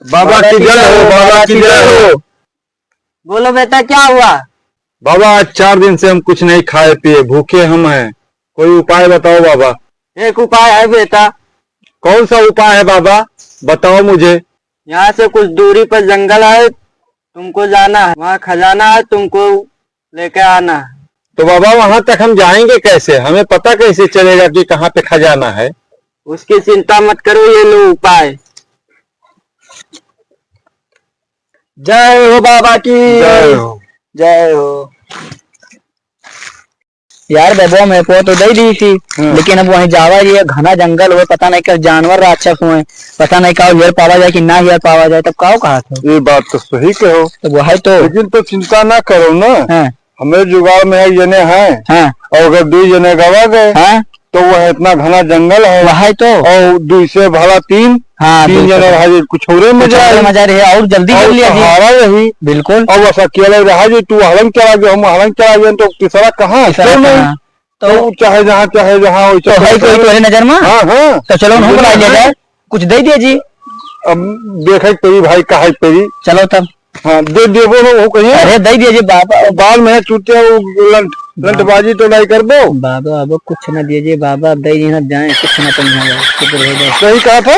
बाबा की जय हो, बाबा की जय हो। बोलो बेटा क्या हुआ? बाबा आज 4 दिन से हम कुछ नहीं खाए पिए, भूखे हम हैं। कोई उपाय बताओ बाबा। एक उपाय है बेटा। कौन सा उपाय है बाबा, बताओ मुझे। यहाँ से कुछ दूरी पर जंगल है, तुमको जाना है, वहाँ खजाना है, तुमको लेके आना है। तो बाबा वहां तक हम जाएंगे कैसे, हमें पता कैसे चलेगा कि कहाँ पे खजाना है? उसकी चिंता मत करो, ये लो उपाय। जय हो बाबा की। जय हो। जय हो। यार बेबो मेरे को तो दे दी थी, लेकिन अब वहीं जावा ये घना जंगल हुआ, पता नहीं क्या जानवर राक्षस हुए, पता नहीं क्या हेर पावा जाए कि ना हेर पावा जाए, तब क्या कहा था? ये बात तो सही कहो, तो वो है तो। लेकिन तो चिंता ना करो ना। हाँ। हमें जुगाड़ में एक जने हैं। हाँ। और अगर 2 जने गवा गए। हाँ। तो वह इतना घना जंगल है, वह तो। और 2 से भला 3। हाँ, 3 जने रहा कुछ और मजा रहे और जल्दी कर लिया यही बिल्कुल। और बस अकेले रहा जी, तू हलन चला गया, हम हलन चला गए, तो तीसरा कहाँ है? तो चाहे जहाँ तो है कोई तो नजर में। हाँ हाँ, तो चलो हम बुला लिया जाए, कुछ दे दिए जी। अब देखे तेरी भाई का है तेरी। चलो तब। हाँ दे दे वो कहिए। अरे दे दिए जी बाबा, बाल में चूते लंटबाजी तो नहीं कर दो बाबा। अब कुछ न दीजिए बाबा, दे ना जाए कुछ न सही कहा था।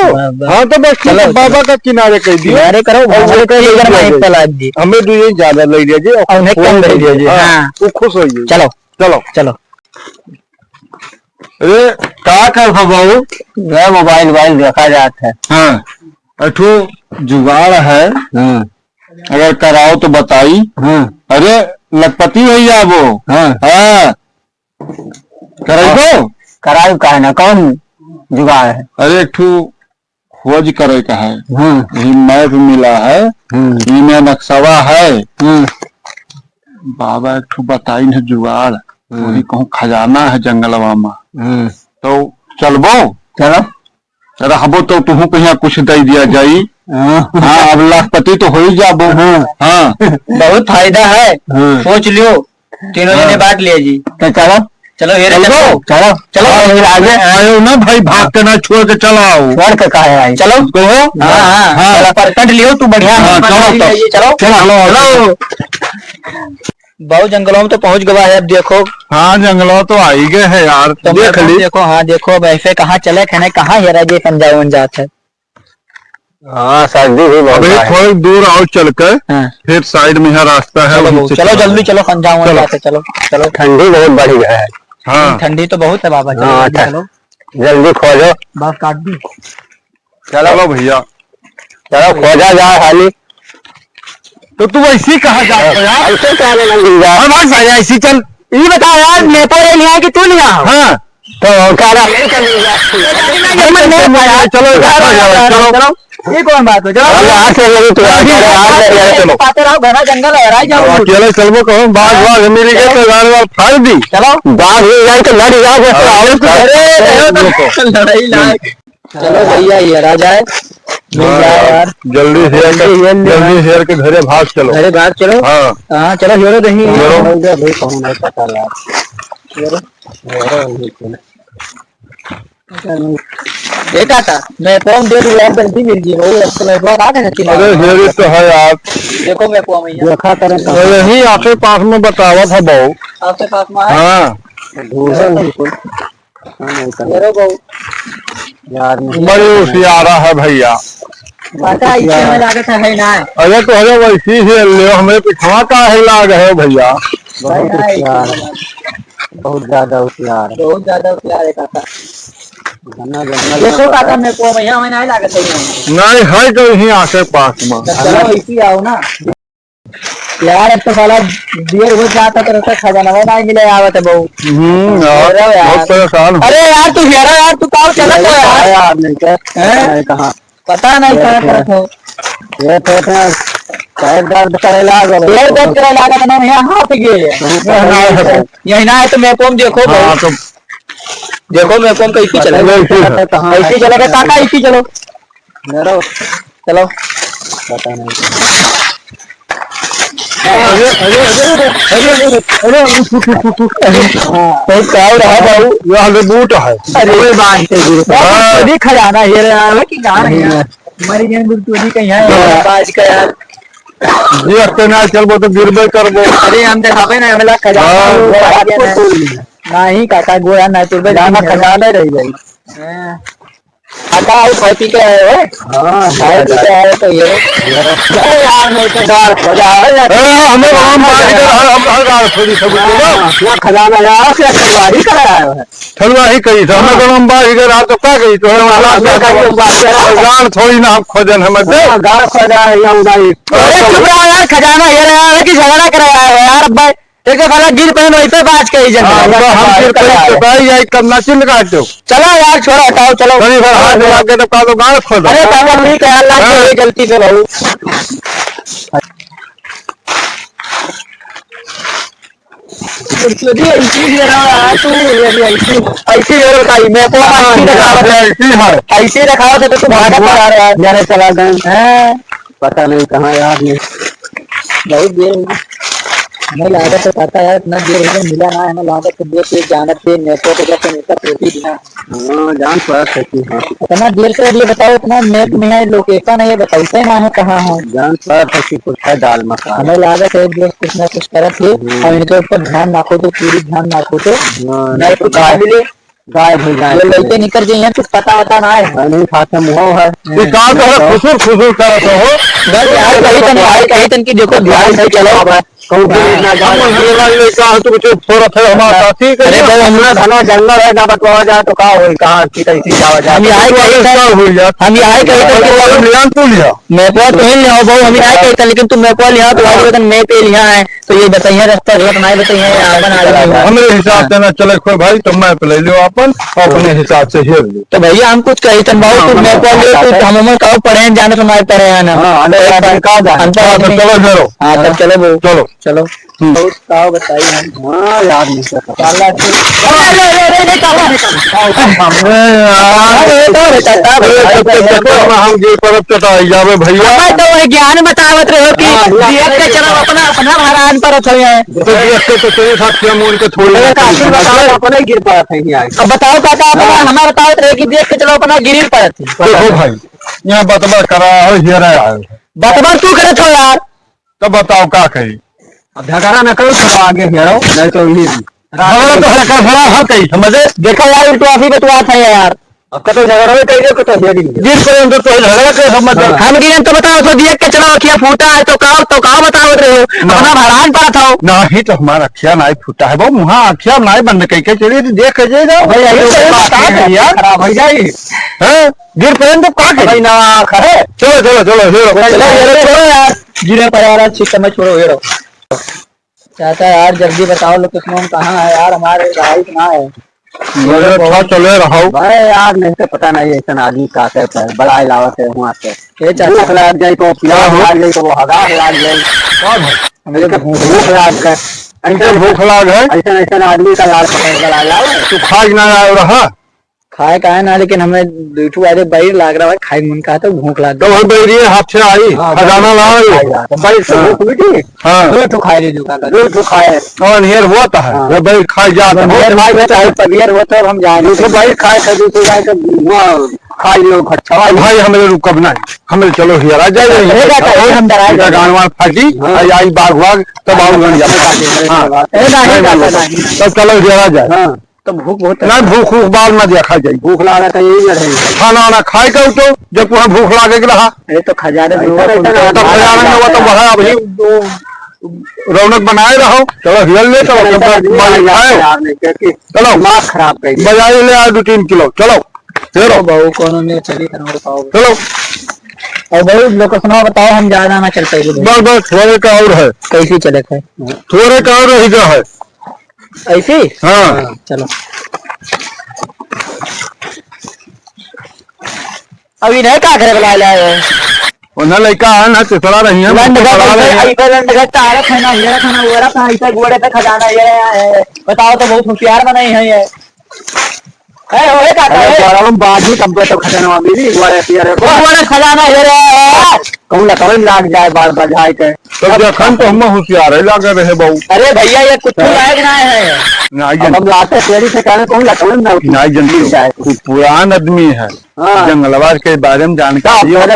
हाँ तो बस चलो बाबा का किनारे कर दिए, किनारे करो, हमें 2 ज्यादा ले लीजिए और उन्हें कम ले लीजिए। हाँ वो खुश होइए। चलो चलो चलो। अरे क्या कर बाबू, मोबाइल देखा जाता है। हाँ अठो जुगाड़ है। हाँ अगर कराओ तो बताई। हाँ अरे लखपति भैया वो। हाँ हाँ कराई कराई का है ना, कौन जुगाड़ है? अरे एक खोज करे का है। हाँ यही मैप मिला है, इनमें नक्शवा है। बाबा एक बताई है जुगाड़, वही कहूँ खजाना है जंगलवा में। तो चलबो। चलो रहबो तो तुहू कहीं कुछ दे दिया जाई। हाँ अब लाखपति तो हो ही जाबो। हाँ बहुत फायदा है। सोच लियो, तीनों जने बांट लिए जी। तो चलो चलो ये चलो चलो चलो आगे आयो ना भाई, भाग के ना छोड़ के चलाओ। छोड़ के कहा है? चलो कहो। हाँ हाँ परकट लियो तू बढ़िया। चलो चलो। बहुत जंगलों में तो पहुंच गया है, अब देखो। हाँ जंगलों तो आ ही गए है यार, तो देख ली। देखो हाँ देखो, अब ऐसे कहाँ चले थे, कहाँ हेरा जी पंजाबन जात है। हाँ सर्दी भी बहुत है। थोड़ी दूर और चलकर फिर साइड में है रास्ता है। चलो जल्दी चलो पंजाबन जाते। चलो चलो। ठंडी बहुत बढ़िया है। हाँ ठंडी तो बहुत है बाबा। चलो जल्दी खोजो, बस काट दी। चलो भैया चलो खोजा जाए खाली। तो तू ऐसी कहा जाता यार? ऐसे क्या ऐसी चल। ये बता यार, मैं तो ले लिया कि तू लिया? हाँ तो चलो चलो। ये कौन बात है? चलो पाते रहो, घना जंगल है, अकेले चलबो कहो, बाघ बाघ मिल गए तो गाड़ फाड़ दी। चलो बाघ मिल जाए तो लड़ लड़ाई लायक। चलो भैया ये राजा है यार, जल्दी शेर के घरे भाग चलो। घरे भाग चलो। हाँ हाँ चलो हेरो दही देखा था मैं कौन दे दूँ यार, जल्दी मिल गई अरे हेरी तो है यार। देखो मैं कौन देखा कर यही आसे पास में बतावा था बहु। आपके पास में? हाँ बड़ी होशियारा है भैया। पता इसमें लागत है ना। अरे तो अरे वैसी ही ले, हमें पिछवा का है लाग है भैया। बहुत ज्यादा होशियार है काका। देखो काका मेरे को भैया में नहीं लागत है। नहीं है तो यही आसे पास में। चलो इसी आओ ना यार, अब तो साला देर हो जाता तो रहता, खजाना नहीं मिले आवत है बहुत। बहुत परेशान। अरे यार तू हेरा यार, तू कहाँ चला गया यार? नहीं कहाँ पता नहीं क्या करत हो। ये तो पैर दर्द करे लागा, पैर दर्द करे लागा तो ना यहाँ हाथ गए यही ना है। तो मैं कौन देखो तो देखो मैं कौन कैसी चलेगा, ऐसी चलेगा काका, ऐसी चलो चलो। पता नहीं बूट है। अरे खजाना हेरा कि मरी जान बुल तू कहीं है बाज का यार जी अक्ते ना चलबो तो गिरबे करबो। अरे हम देखाबे ना हमला खजाना नहीं काका गोया ना तुरबे जाना खजाना रह गई काका आओ खाई पी के आए हो हां खाई पी के आए तो ये यार मेरे को डर खजा हमें हम बात कर हम हर थोड़ी सब ना खजाना यार क्या खरवाही कराया है ठलवा ही कही तो हमें हम बात कर आप तो क्या कही तो हम गान थोड़ी ना हम खोजन हमें दे गान खोजा है या उदाई अरे चुप रहो यार खजाना ये यार कि झगड़ा कराया है यार अब भाई एक वाला गिर पे वहीं पे बाज के जन हम गिर पे बताई जाए कब ना चिल काट दो चलो यार छोड़ो हटाओ चलो कहीं बार हाथ लगा के तो का तो गान खोद अरे पापा ठीक है अल्लाह की गलती से रहू ऐसे रखा तो तू भागा पड़ा रहा है जाने चला गए पता नहीं कहाँ यार नहीं बहुत देर हो गई मैं लागत तो पता है इतना देर हो गया मिला ना है ना लागत तो देर से जानत पे नेटवर्क के जैसे नेता पेटी बिना हां जान पड़ा सकती हां इतना देर से ये बताओ इतना मैप में है लोकेशन है ये बताइए ना है कहां है जान पड़ा सकती कुछ है दाल मखा हमें लागत है देश कुछ ना कुछ करत है और इनके ऊपर ध्यान रखो तो पूरी ध्यान रखो तो नहीं तो गाय मिले गायब हो जाए लड़के निकल जाए कुछ पता होता ना है नहीं खाता मुंह है ये काम तो खुशूर खुशूर करत हो बस यार कहीं तन की देखो ध्यान से चलो कहूं ना जा तो कुछ थोड़ा थे हमारा साथी अरे भाई हमरा घना जंगल है ना बतवा जाए तो का होई कहां की कैसी जावा जाए हम यहां कहीं हो जा हम यहां कहीं तो लियान तू लिया मैं तो हिल लिया बहु हम यहां कहीं लेकिन तुम मैं को लिया तो आज वतन मैं पे लिया है तो ये बताइए रास्ता गलत नहीं बताइए अपन आ गए हमारे हिसाब से ना चले कोई भाई तो मैं ले लियो अपन अपने हिसाब से हेल लो तो भैया हम कुछ कही तन बहु तुम मैं को लियो तो हम हम का पढ़े जाने तो मैं पढ़े हैं ना हां चलो जरो हां तब चलो बहु चलो चलो बहुत का बताइए हम हां यार नहीं सकता हम जे परब चटाई जावे भैया तो ज्ञान बतावत रहो कि देख के चलो अपना अपना महाराज पर थोड़ी है तो देख के तो तेरे साथ क्या मोड़ के थोड़ी बताओ अपने गिर पड़ा था यहां अब बताओ काका अपना हमारा बतावत रहे कि देख के चलो अपना गिर पड़ा थी देखो भाई यहाँ बतबा करा हो हियर आए बतबर तू करे थो यार तो बताओ का कही अब झगड़ा न करो थोड़ा आगे हेरो नहीं तो ये झगड़ा तो है का खड़ा है कही समझे देखो यार ट्रॉफी पे तो आता है यार अब कतो झगड़ा में कही को तो हेडी जिस पर तो झगड़ा के समझ हम गिरन तो बताओ तो देख के चलो अखिया फूटा है तो का बताओ रहे हो अपना महाराज पर था नहीं तो हमारा अखिया नहीं फूटा है वो मुहा अखिया नहीं बंद कही के चलिए तो देख के जाओ भाई यही यार खराब हो जाए हैं गिर पर तो का भाई ना खरे चलो चलो चलो चलो यार गिरे पर यार ठीक है छोड़ो हेरो चाचा यार जल्दी बताओ लोकेशन कहाँ है यार हमारे भाई कहाँ है चले रहो भाई यार नहीं तो पता नहीं ऐसा आदमी का है बड़ा इलावत है वहाँ से ये चाचा लाग जाए तो प्याज लाग जाए तो वो हजार लाग जाए मेरे को भूख लाग कर ऐसे भूख लाग है ऐसा ऐसा आदमी का लाल पकड़ ला तू खा ना रहा खाए का है ना लेकिन हमें दूठू आज बैर लाग रहा है खाए मन का तो भूख लाग तो वही बैरी हाथ से आई खजाना ला बैर से भूख मिटी हां तो खाए रे दुकान का तो खाए और नियर होता है वो बैर खाई जाता है भाई बेटा पबियर होता है हम जाने तो बैर खाए खदू तो जाए तो खाई लो खच्छा भाई हमें रुकब नहीं हमें चलो हियर आ जाए हम डरा गानवान फाटी आई बाग बाग तब आओ गन जाता तब चलो हियर आ जाए हां तो भूख बहुत ना भूख बाद में देखा जाए भूख लगा तो यही रहेगा खाना वाना खाए का तो जब तुम्हें भूख लागे रहा अरे तो खजाने तो खजाना में वो तो बढ़ा अभी रौनक बनाए रहो चलो हिल ले चलो माँ खराब कर बजाई ले आए 2-3 किलो चलो चलो बहू कौन में चली चलो और भाई लोकेशन बताओ हम ज्यादा ना चल पाएंगे बस बस थोड़े का और है कैसी चले थे थोड़े का और रही है ऐसी हाँ चलो अभी नहीं का घर बुला लाए उन्हें लड़का है ना तिसरा रही है खाना ये खाना वो ऐसा घोड़े पे खजाना ये बताओ तो बहुत होशियार बनाई है ये ओए काका हम बाजी कंप्लीट खजाना मिली बड़ा खजाना है रे कहूँ कवन लाग जाए बार बजाए के तब जखन तो हम होशियार है लागे रहे बहु अरे भैया ये कुछ लायक ना है हम लाते तेरी से कहने कहूँ कवन ना नहीं जनती तू पुरान आदमी है जंगलवार के बारे में जानकारी और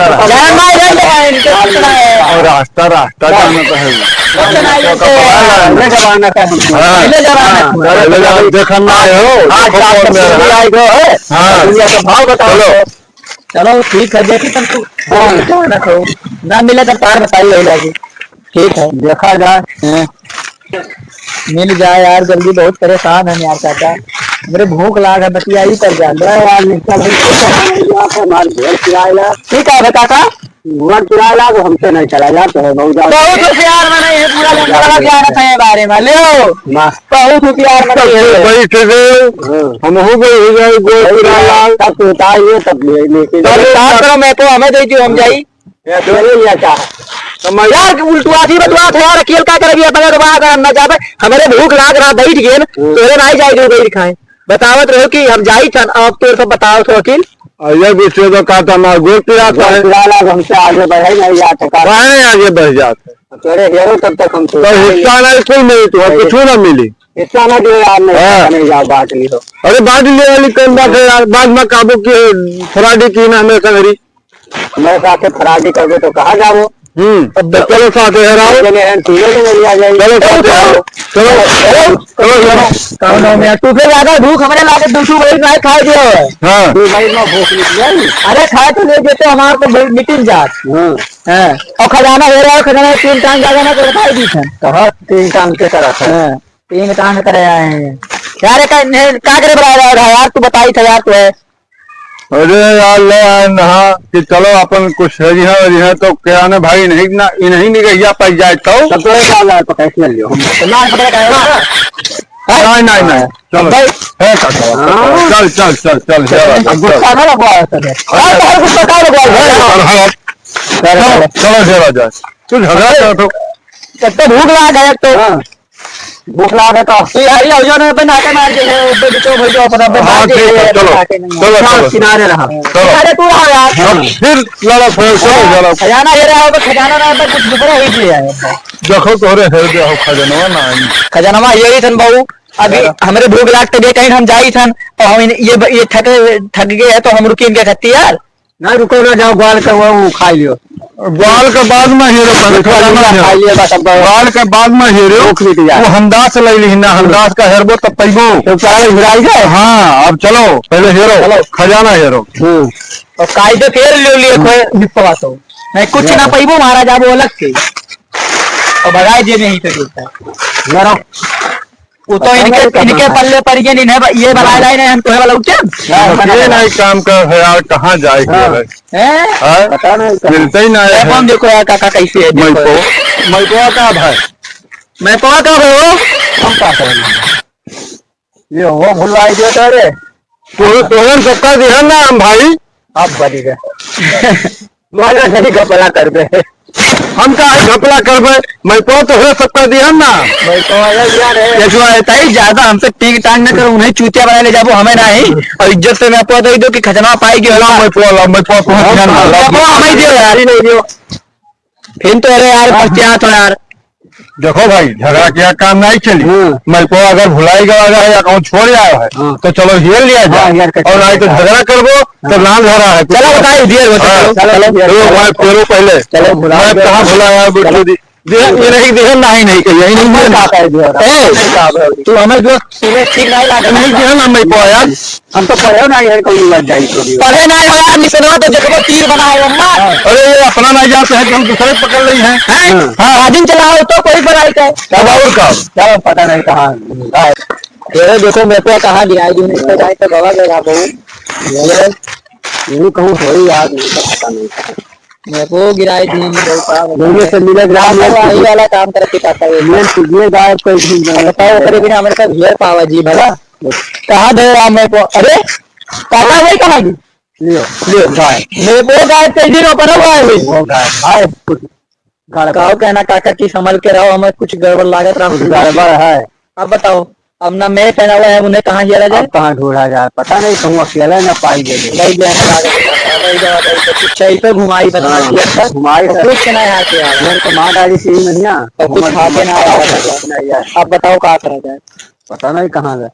रास्ता रास्ता जाना तो है देखना भाव बताओ चलो ठीक है देखी तू ना मिले तो पार बताइए लगी ठीक है देखा जाए मिल जाए यार जल्दी बहुत परेशान है यार चाचा मेरे भूख लाग है बतिया ही पर जाता ठीक है काका किराया हमसे नहीं चला जाता है बहुत होशियार में नहीं है पूरा जंगल ज्ञान है बारे में ले बहुत होशियार में हम हो गए तब मैं तो हमें देती हम जाई यार उल्टुआ थी बतुआ था यार अकेल का कर बगैर अगर न जावे हमारे भूख लाग रहा बैठ गए तोरे नहीं जाए बैठ खाए बतावत रहो कि हम जाई था अब तो सब बताओ तो अकेल ये विषय तो कहता ना गोल पिराता है हमसे आगे बढ़े नहीं जाते आगे बढ़ जाते तेरे हेरो तब तक हम तो हिस्सा नहीं कोई नहीं तो कुछ ना मिली हिस्सा ना दिए यार नहीं जाओ बांट ली अरे बांट ले वाली कौन बात है यार बाद में काबू की फराडी की ना हमें करी मैं साथ फराडी कर तो कहाँ जाओ चलो साथ है चलो तू फिर ज्यादा भूख हमारे लागे दूसरी वही नहीं खाए दियो अरे खाए तो ले देते हमारे को मीटिंग जात और खजाना हो रहा है खजाना 3 टांग खजाना को बताई दी थे 3 टांग के तरह 3 टांग करे आए हैं यार क्या करे बड़ा यार तू बताई था यार तू है अरे यार ले आए नहा कि चलो अपन कुछ है तो क्या ना भाई नहीं निकैया पड़ जाए तो कैसे लियो नहीं चलो चलो जाए तू झगड़ा तो भूख लगा तो भूख लगा तो यार यो ने बना के मार दे तो भाई अपना चलो किनारे रहा अरे तू रहा यार फिर लड़ा चलो खजाना ये रहा खजाना ना कुछ दूसरा ही लिया है देखो तोरे है जो खजाना ना खजाना यही थन बाबू अभी हमारे भूख लागते दे कहीं हम जाई थन और हम ये थक गए है तो हम रुके इनके खत्ती यार ना रुको ना जाओ ग्वाल का वो खा लियो ग्वाल के बाद में हीरो ग्वाल के बाद में हीरो वो हमदास ले ली ना हमदास का हेरबो तब पैबो हाँ अब चलो पहले हीरो खजाना हीरो और कायदे फिर ले लिए निपवा तो नहीं कुछ ना पैबो महाराज आप अलग के और भगाए जे नहीं तो वो तो इनके पल्ले पर ये बना रहे हैं हम तो वाला ये नहीं काम कर है यार कहाँ जाए पता नहीं मिलते ही ना कौन देखो यार काका कैसे है मैं का भाई मैं तो का भाई हम का करेंगे ये हो भुलवाई दिया था रे तो सबका ध्यान ना हम भाई आप बड़ी गए मारा नहीं घपला कर दे हम का घपला करबे मैं तो हो सकता ध्यान ना मैं तो यार ज्यादा हमसे टीक टांग न करो उन्हें चूतिया बना ले जाबो हमें नहीं और इज्जत से मैं पहुंच दो कि खजाना पाएगी मैं पहुंच हमें दियो यार ही नहीं दियो फिर तो अरे यार बच्चा तो यार देखो भाई झगड़ा किया काम नहीं चली मैं को अगर भुलाई गया है अकाउंट छोड़ आया है तो चलो हियर लिया जाए और नहीं तो झगड़ा करबो तो नाम धरा है चलो बताइए चलो पहले चलो कहाँ भुलाया बिट्टू दी ये नहीं नहीं कही यही नहीं तू हमें जो तुम्हें ठीक नहीं लगा नहीं दिया ना मैं को यार हम तो पढ़े ना यार कोई लग जाए पढ़े ना यार निकलवा तो देखो तीर बनाए अम्मा अरे ये अपना नहीं जाते हैं हम दूसरे पकड़ रही हैं हाँ दिन चलाओ तो कोई पढ़ाई का तब और का क्या पता नहीं कहाँ तेरे देखो मैं तो कहाँ गिराई जो नहीं जाए तो गवा गया बहु यही कहूँ थोड़ी याद नहीं पता नहीं मैं को गिराई थी दुनिया से मिले ग्राम वही वाला काम करके पाता है ये गायब कोई बताओ करे बिना हमारे साथ घेर पावा जी भला कहाँ दे रहा मैं को अरे काका वही कहाँ की लियो गाय मैं वो गाय तेजी रो पर वो गाय कहो कहना काका की संभल के रहो हमें कुछ गड़बड़ लागत रहा गड़बड़ है अब बताओ अब ना मैं पहना हुआ है, उन्हें कहाँ हियरा जाए, कहाँ ढूंढा जाए, पता नहीं तुम अकेला न पाई गए सही पे घुमाई बता घुमाई कुछ ना यहाँ से यार, तो माँ डाली सी नहीं और कुछ खा के ना आया। अब बताओ क्या करा जाए, पता नहीं कहाँ गए।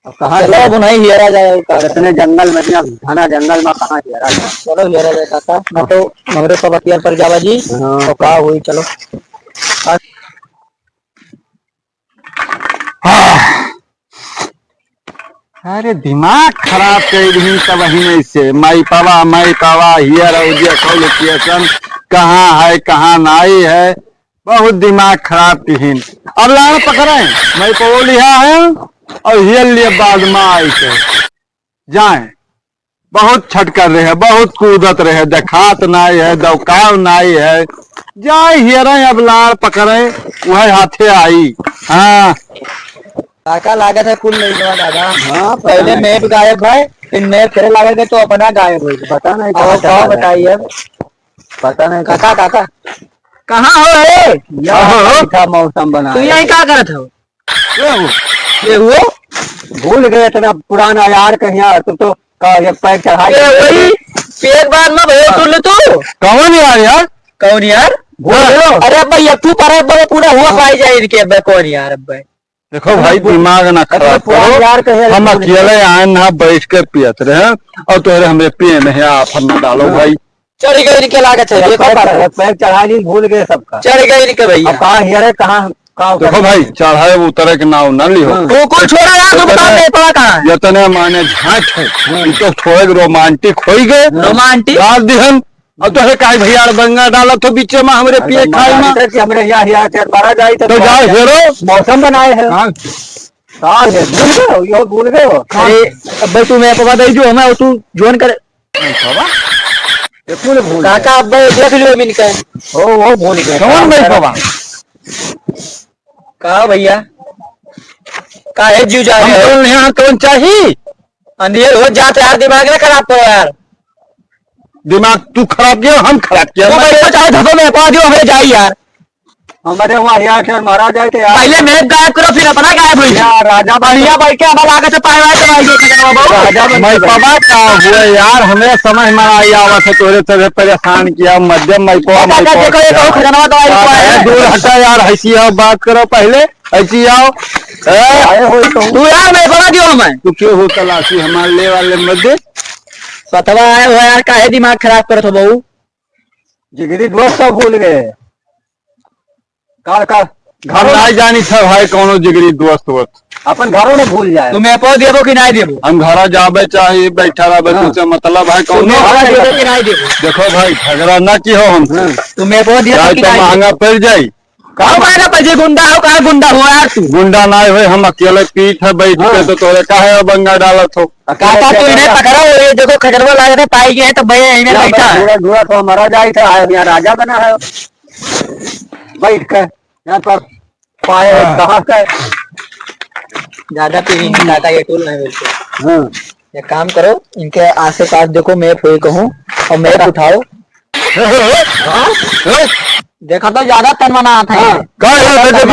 अब कहाँ चलो अब नहीं हियरा जाए, इतने जंगल में, घना जंगल में कहाँ हियरा जाए। चलो हियरा जाए काका, मैं तो मगरे पर बतियार पर जावा जी तो कहा हुई। चलो अरे दिमाग खराब कर दी सब ही से, माई पावा हियर लोकेशन कहाँ है कहाँ नहीं है, बहुत दिमाग खराब तीन। अब लाना पकड़े मैं पो लिया है और हियर लिए बाद में आई के जाए, बहुत छट कर रहे हैं, बहुत कूदत रहे, देखात नहीं है, दौकाव नहीं है, जाए हियर अब लाड़ पकड़े वह हाथे आई। हाँ काका लागत है कुल नहीं हुआ दादा। हाँ पहले मैप गायब है, फिर मैप फिर लागेगा तो अपना गायब हो, पता नहीं कहाँ बताइए। पता नहीं काका काका कहाँ हो रे, मौसम बना तू यही क्या करत हो, ये हुए भूल गए इतना पुराना यार कहीं, तुम तो पैर चढ़ाई वही एक बार में भैया तुल तू कौन यार कौन यार भूल गए। अरे भाई तू पर पूरा हुआ पाई जाए इनके अब कौन यार। अब देखो भाई दिमाग ना खराब करो, हम अकेले आए ना बैठ कर पियत रहे और तुम्हारे हमें पिए में आफर न डालो भाई। चढ़ गए इनके लागत है, पैर चढ़ा ली भूल गए सबका, चढ़ गए इनके भैया कहाँ हियर कहाँ। देखो भाई चढ़ाए उतरे के नाव न लियो, तू छोड़ा यार, तू बता नहीं पड़ा कहाँ जितने माने झाँट है तो थोड़े रोमांटिक हो गए, रोमांटिक डाल दिहन और तो का भैया बंगा डाला तो बीच में हमारे पिए खाई में हमरे मारा जाए तो जाओ हेरो मौसम बनाए है। भूल गए हो। अरे अब भाई तू मैं पता दे जो हमें तू जोन कर काका अब देख लियो मिनका ओ भूल गए कौन भाई बाबा कहा भैया का है जीव जा रहे हो यहाँ कौन चाहिए, अंधेर हो जाते यार, दिमाग ना खराब करो यार, दिमाग तू खराब किया हम खराब किया, चाहे धक्को में पा दियो हमें जाए यार, हमारे वहाँ यार मारा जाए थे यार। पहले मैप गायब करो फिर अपना गायब हो यार। राजा बढ़िया भाई क्या हमारा आगे से पाए राजा मैं बाबा क्या हुआ यार, हमें समझ में आई आवत है तोरे तरह परेशान किया मध्यम मैं दूर हटा यार, ऐसी आओ बात करो पहले ऐसी आओ तू यार मैं बना दियो हमें तू क्यों हो तलाशी हमारे ले वाले मध्य पतवा आए हो यार, काहे दिमाग खराब करो तो बहू जिगरी दोस्त सब भूल गए का घर नहीं जानी था भाई कौनो जिगरी दोस्त वस्त अपन घरों में भूल जाए, तुम्हें पौ देबो कि नहीं देबो, हम घर जाबे चाहिए बैठा रहे तुझसे मतलब है कौनो कि नहीं देबो। देखो भाई झगड़ा ना की हो हम तुम्हें पौ देबो कि नहीं महंगा पड़ जाये, कहाँ मारा पैसे गुंडा हो, कहाँ गुंडा हुआ यार तू, गुंडा ना हुए हम अकेले पीठ है बैठ के तो तोरे काहे बंगा डालत हो। काका तू इन्हें पकड़ा हो, ये देखो खजरवा लाए थे पाई गए तो भैया इन्हें बैठा है तो मरा जाए था यहाँ राजा बना है बैठ कर यहाँ पर पाए कहाँ का ज्यादा पीनी काका ये टूल नहीं मिलते। एक काम करो इनके आसे पास देखो मैप हुई कहूँ और मैप उठाओ देखा तो ज्यादा तन मना था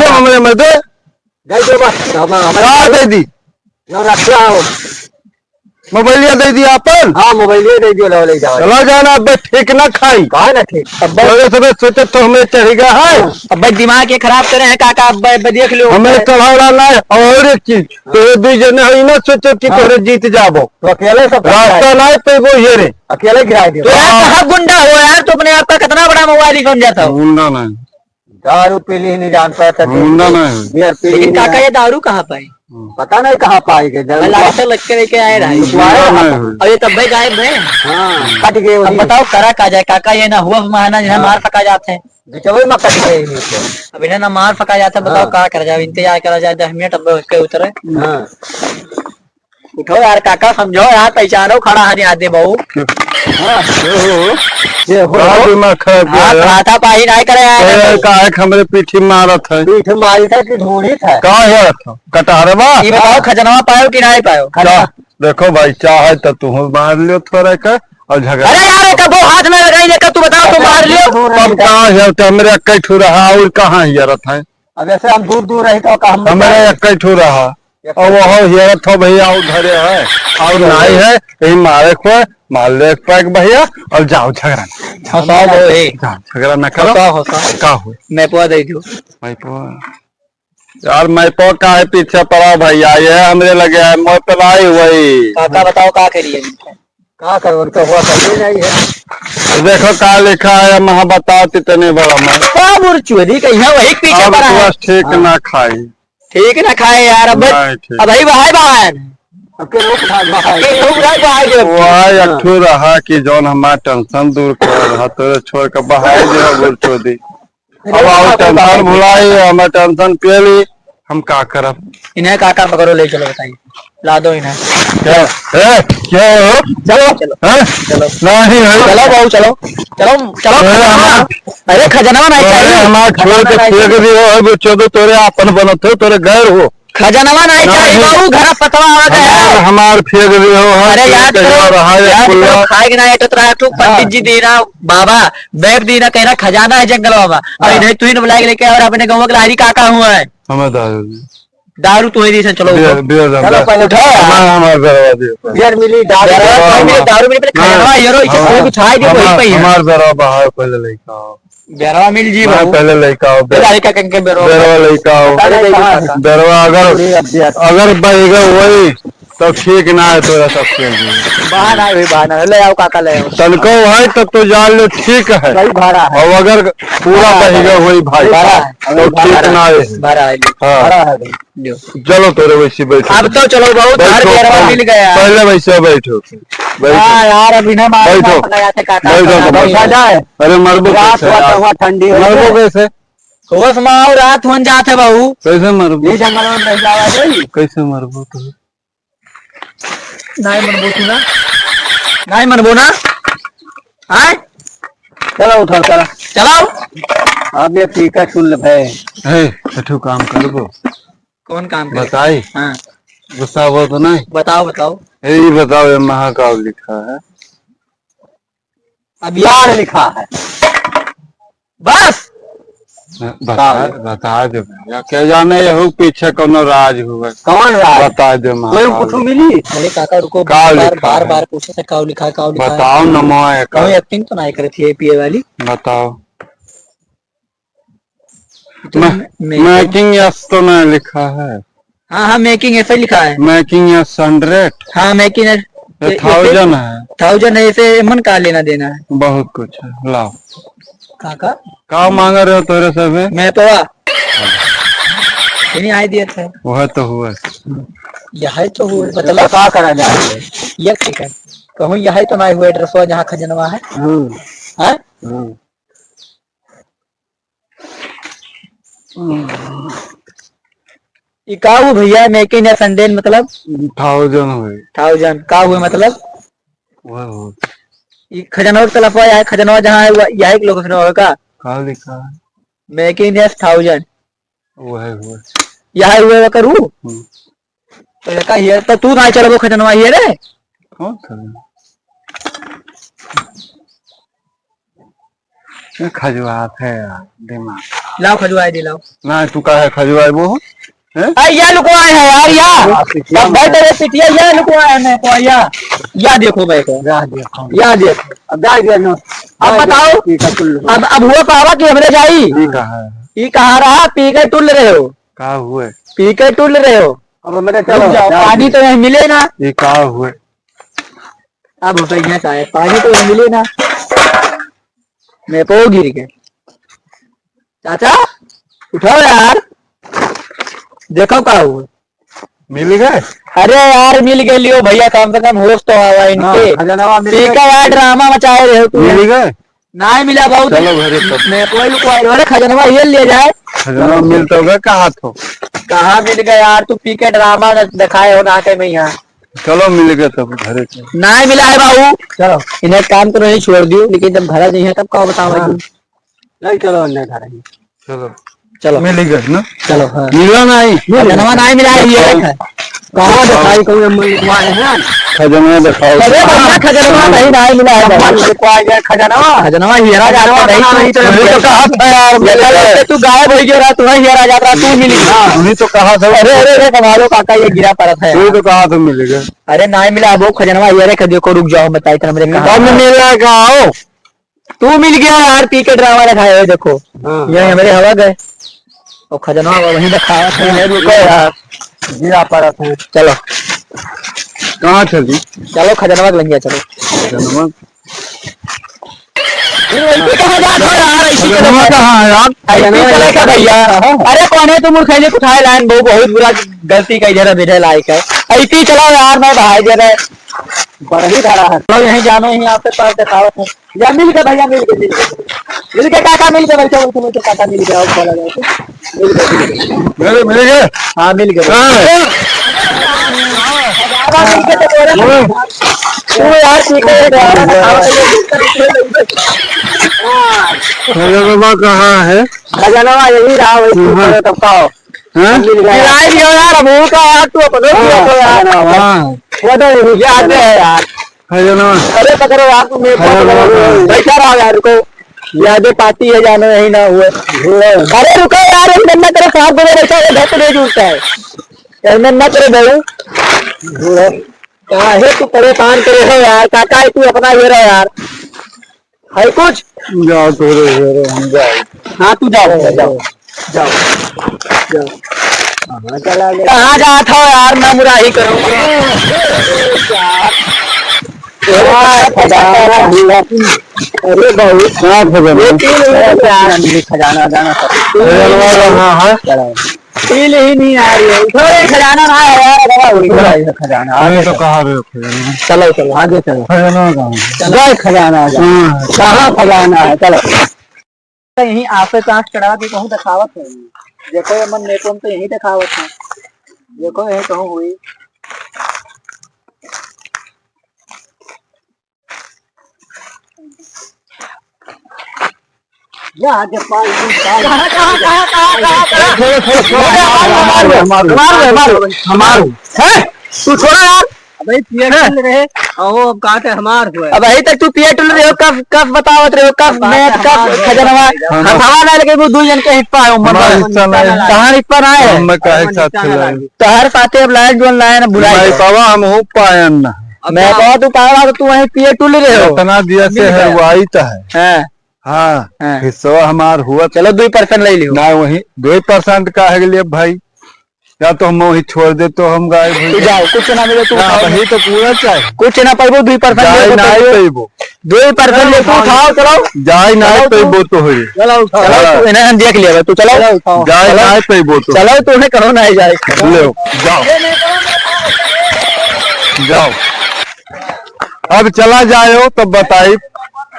हमारे मर्दे दे दी मोबाइल दे दिया अपन, हाँ मोबाइल दे दियो ले जाओ चला जाना अब ठीक ना खाई कहा ना ठीक अब सोचे तो हमें चढ़ेगा है अब भाई दिमाग ये खराब करे हैं काका, अब देख लो हमें चढ़ाव डालना है और एक चीज तो दुई जने है ना सोचो कि तोरे जीत जाबो तो अकेले सब रास्ता नहीं पे वो ये रे अकेले गिरा दियो। तो यार कहाँ गुंडा हो यार, तो अपने आप का कितना बड़ा मोबाइल बन जाता हो। गुंडा नहीं दारू पीली नहीं जानता था, गुंडा नहीं लेकिन काका ये दारू कहाँ पाई पता नहीं कहाँ पाई गए, लग के लेके आए रहा और ये तब भाई गायब है। कट गए अब बताओ करा का जाए काका, ये ना हुआ महाना जो है मार पका जाते हैं अब इन्हें ना मार पका जाता है, बताओ क्या कर जाए, इंतजार करा जाए 10 मिनट अब उसके उतरे उठो यार काका समझो यार, पहचानो खड़ा है आदमी बहू हाथा पाही नहीं करे हमारे पीठी मारत है, पीठ मारी था कि ढूंढी था कहा कटारवा ये बताओ खजनवा पायो कि नहीं पायो। देखो भाई चाहे तो तू मार लियो थोड़ा का और झगड़ा, अरे यार एक दो हाथ में लगाई तू बताओ तू मार लियो अब कहाँ है मेरे कई ठू रहा और कहाँ है अब ऐसे हम दूर दूर रहे तो हमारे कई ठू रहा और वो हियर थो भैया उधर है और नाई है यही मारे को मार ले पैक भैया और जाओ झगड़ा झगड़ा न करो का हो मैं पवा दे दो यार मैं तो का है पीछे पड़ा भैया ये हमरे लगे है मोह पे लाई वही काका बताओ का करिए का करो उनका हुआ सही नहीं है देखो का लिखा है महा बताओ कितने बड़ा मैं क्या मुर्चुरी कहीं वही पीछे पड़ा है ठीक ना खाई ठीक ना खाए यार अब भाई बाहर बाहर वही अठू रहा कि जौन हमारा टेंशन दूर कर रहा तो छोड़ के बाहर जो बोल छोड़ी अब आओ टेंशन भुलाई हमें टेंशन पे ली हम का करब इन्हें काका पकड़ो ले चलो बताइए ला दो इन्हें क्या चलो चलो चलो नहीं चलो बाबू चलो चलो चलो अरे खजाना नहीं चाहिए हमारा छोड़ के फेंक दियो है बच्चों तो तोरे अपन बनत हो तोरे गैर हो खजाना नहीं चाहिए बाबू घर पतवा आ गया हमार फेंक दियो है अरे याद करो खाएगा ना तो तू पंडित जी देना बाबा बैग देना कहना खजाना है जंगल बाबा और इन्हें तू ही बुला लेके और अपने गाँव का लारी काका हुआ है हमें दारू तू ही दी चलो चलो पहले उठाओ यार मिली दारू मिली खजाना यारो इसे कुछ खाए दे वही पे हमार बेरा बाहर पहले लेके आओ बेरवा मिल जी पहले लेके आओ बेरवा कंके बेरवा लेके आओ बेरवा अगर बहेगा वही तो ठीक ना है तोरा सब के बहाना ले आओ काका ले आओ तनको है तब तो जान लो ठीक है और अगर पूरा बहेगा वही भाई तो ठीक ना है चलो तोरे वैसे बैठो अब तो चलो बहुत मिल गया पहले वैसे बैठो यार अभी ना बैठो अरे मरबो ठंडी मरबो कैसे होश माओ रात हो जाते बहू कैसे मरबो जंगल में कैसे मरबो तो नहीं मनबो तू ना नहीं मनबो ना आए चलो उठो चलो चलो अब ये टीका सुन ले भाई ऐठो काम करबो कौन काम बताई हाँ गुस्सा हो तो नहीं बताओ बताओ यही बताओ ये महाकाल लिखा है अब यार लिखा है बस बता दे भैया क्या जाने ये पीछे कोनो राज हुआ कौन राज बता दे कोई कुछ मिली अरे काका रुको बार बार पूछे से काउ लिखा बताओ नमो कोई एक्टिंग तो नहीं करती है पीए वाली बताओ मेकिंग यस तो नहीं लिखा है हाँ मेकिंग ऐसे लिखा है मेकिंग यस 100 हाँ मेकिंग 1000 है 1000 ऐसे मन का लेना देना है बहुत कुछ है लाओ काका का मांग रहे हो तोरे सब मैं तो नहीं आई दिया था वह तो हुआ यह तो हुआ मतलब क्या करा जाए ये ठीक है कहूँ यह तो नहीं हुआ एड्रेस जहाँ खजनवा है भैया मेकिंग संडे मतलब 1000 हुए 1000 का हुए मतलब खजनवा की तरफ है खजनवा जहाँ है यही लोकेशन होगा का लिखा है मेकिंग 1000 वो है हुआ यही हुए करूँ तो का ये तो तू ना चलो खजनवा ये रे कौन खजवात है दिमाग लाओ खजवाए दे लाओ ना तू का है खजवाए वो या लुकवाए है यार या भाई तेरे पिटिया या लुकवाए है को या देखो भाई को या देखो अब बताओ अब हुआ पावा कि हमरे जाई ये कहाँ रहा पी के टुल रहे हो का हुए पी के टुल रहे हो अब मेरे चलो पानी तो नहीं मिले ना ये का हुए अब भैया का है पानी तो नहीं मिले ना मैं पो गिर गए चाचा उठाओ यार देखो का हुआ मिल गए अरे यार मिल गए लियो भैया कम से कम होश तो आवा इनके यार ड्रामा मचाए रहे हो मिल गए नहीं मिला बहुत चलो घरे मैं कोई अरे खजनवा ये ले जाए खजनवा मिलता होगा कहाँ मिल गया यार तू पी के ड्रामा दिखाए हो नाके में यहाँ चलो मिल गए तब घरे नहीं मिला है बाबू चलो इन्हें काम तो नहीं छोड़ दियो लेकिन जब घर नहीं है तब कहो बताओ नहीं चलो अंदर घर चलो चलो मिल गए ना चलो मिला नहीं खजनवा नहीं मिला है ये कहाँ दिखाई कोई लिखवाए हैं? खजनवा दिखाओ। अरे भैया खजनवा नहीं मिला है। खजनवा हीरा जानवा नहीं तो कहा था यार, तू गायब हो गया, तुम्हें हीरा जाता तू मिल गया। उन्हीं तो कहा था। अरे अरे अरे कमालो काका, ये गिरा परत है। तू तो कहा था मिलेगा। अरे नहीं मिला वो खजनवा हीरे का, देखो रुक जाओ बताई था मेरे कहा मिल रहा है। कहा हो तू मिल गया यार, पी के ड्रामा दिखाए हो देखो। ये हमारे हवा गए और खजनवा वहीं दिखाया था। रुको यार, गिरा परत है। चलो कहाँ चली? चलो खजनवा के लंगिया चलो। खजनवा खजनवा कहाँ है यार? भैया अरे कौन है तुम उठाए उठाए लाइन बहुत बुरा गलती का इधर बेटे लायक है। ऐसी चलो यार, मैं भाई जरा बड़ी खड़ा है। चलो यहीं जानो, यहीं आपके पास दिखावत है। या मिल के भैया, मिल के काका मिल के बैठो, उनको काका मिल गया बोला जाए। मिल गए। हाँ मिल गए। खजनवा कहाँ है? खजनवा यही रहा वही तब का यार। मुँह का यार तू अपने वो तो याद है यार। खजनवा अरे पकड़ो यार, तुम बैठा रहा यार को यादें पार्टी है जानो यही ना हुए। अरे रुको यार, नन्ना तेरे साथ में बैठा है, घर तो नहीं जुटता है नन्ना तेरे बहू। कहा है तू परेशान करे है यार, काका है तू अपना ये रहा यार है कुछ। जाओ हम जाओ। हाँ तू जाओ जाओ जाओ जाओ। कहाँ जाता हो यार, मैं मुराही करूँगा। अरे बहुत खजाना जाना फील ही नहीं आ रही है। थोड़े खजाना ना है यार, खजाना तो कहा रहे हो? चलो चलो आगे चलो। खजनवा कहाँ? चलो खजाना कहाँ खजाना है, चलो यहीं आपे कांच चढ़ा के कहूँ दिखावत है। देखो ये मन नेकों तो यही दिखावत है, देखो यही कहूँ हुई। तू छोड़ा यार, अब अभी तक तू पिए टुल रहे हो। कब कब बतावत रहे हो, कब मैं कब खजनवा हवा ना लगे वो 2 जन के हिस्सा है। कहाँ हिस्सा ना है? तो हर साथे अब लायक जो लाए ना बुलाए पावा हम हो पायन ना। मैं कहा तू पावा तो तू वहीं पिए टुल रहे हो। इतना दिया से है वो आई तो है। हाँ हिस्सा हमार हुआ। चलो 2% ले लियो ना, वही 2% का है लिए भाई, या तो हम वही छोड़ दे तो हम गाय जाओ। कुछ ना मिले तू वही तो पूरा चाहे कुछ ना पाइबो 2% 2% ले तू उठाओ। चलो जाए ना पैबो तो हो। चलो इन्हें हम देख लिया तू। चलो जाए ना पैबो तो चलो तू उन्हें करो ना जाए। ले जाओ जाओ। अब चला जाए तब बताई।